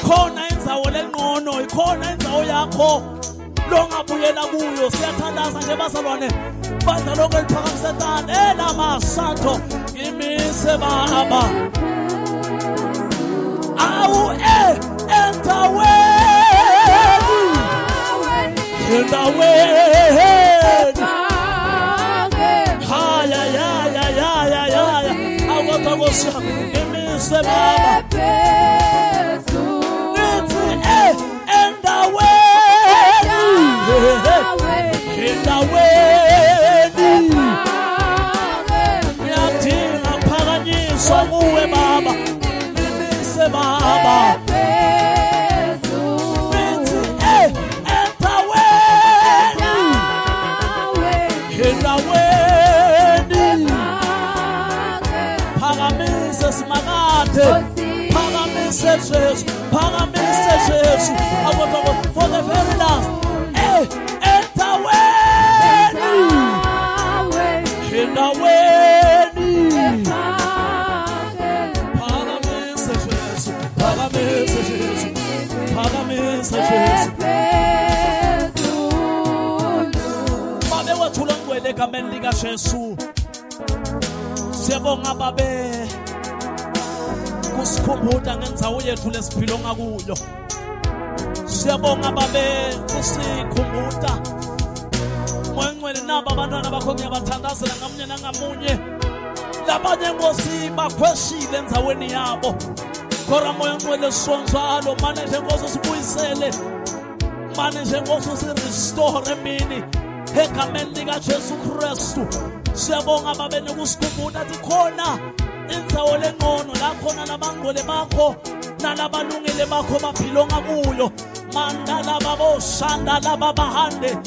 Khona indzawo lengcono, ikhona indzawo yakho longabuyela kuyo. Siyathandaza nje bazalwane, bandla lonke liphakamisetana elamasanto ngimise baba. Awu endaweni haya ya awuthakosha ngimise baba. Ngiyadinga phakanyiswa kuwe baba, nimise baba. Phakamise simakade, phakamise Jesu, phakamise Jesu. For the very last, Babe wathula ngcwele egameni lika Jesu. Siyabonga babe kusikhumbuza ngendzawo yethu lesiphilo ngakuyo. Siyabonga babe kusikhumbuza Moya Ngcwele naba abantwana bakho ngiyabathandazela ngamunye nangamunye. Labanye Nkosi bakhweshile endzaweni yabo. Kodwa Moya Ngcwele sonjalo manje nje Nkosi usibuyisele. Manje nje Nkosi usirestore emini egameni lika Jesu Kristu. Siyabonga babe nokusikhumbuza ukuthi khona indzawo lengcono la khona nabangcwele bakho nalabalungile bakho baphilo ngakuyo. Mandala babo shanda laba bahande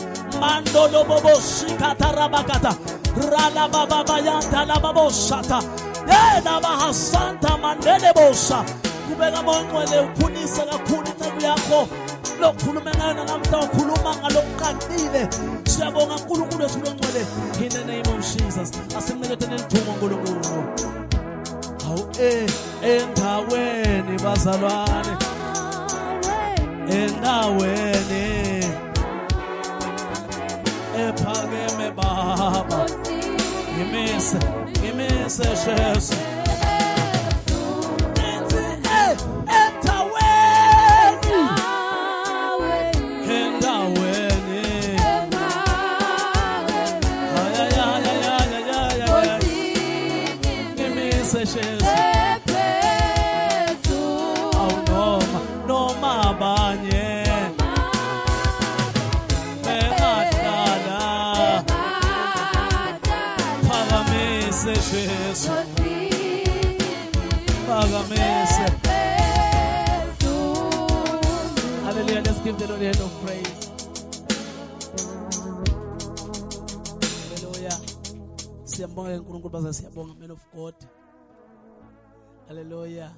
mandolo bobo shikata rabakata rala baba bayanta laba boshata yena bahasanta mandele bosha. Kubeka Moya Ngcwele uphunise kakhulu incebo yakho lokukhuluma ngayo namhla ukhuluma ngalokuqanile. Siyabonga uNkulunkulu wethu longcwele in the name of Jesus. Asimnikete nelithumo uNkulunkulu. Awu endaweni bazalwane, endaweni ephakeme baba. Ngimise Jesu. Hallelujah, let's give the Lord a hand of praise. Hallelujah. Siyambonga uNkulunkulu bazalwane, siyabonga man of God. Hallelujah.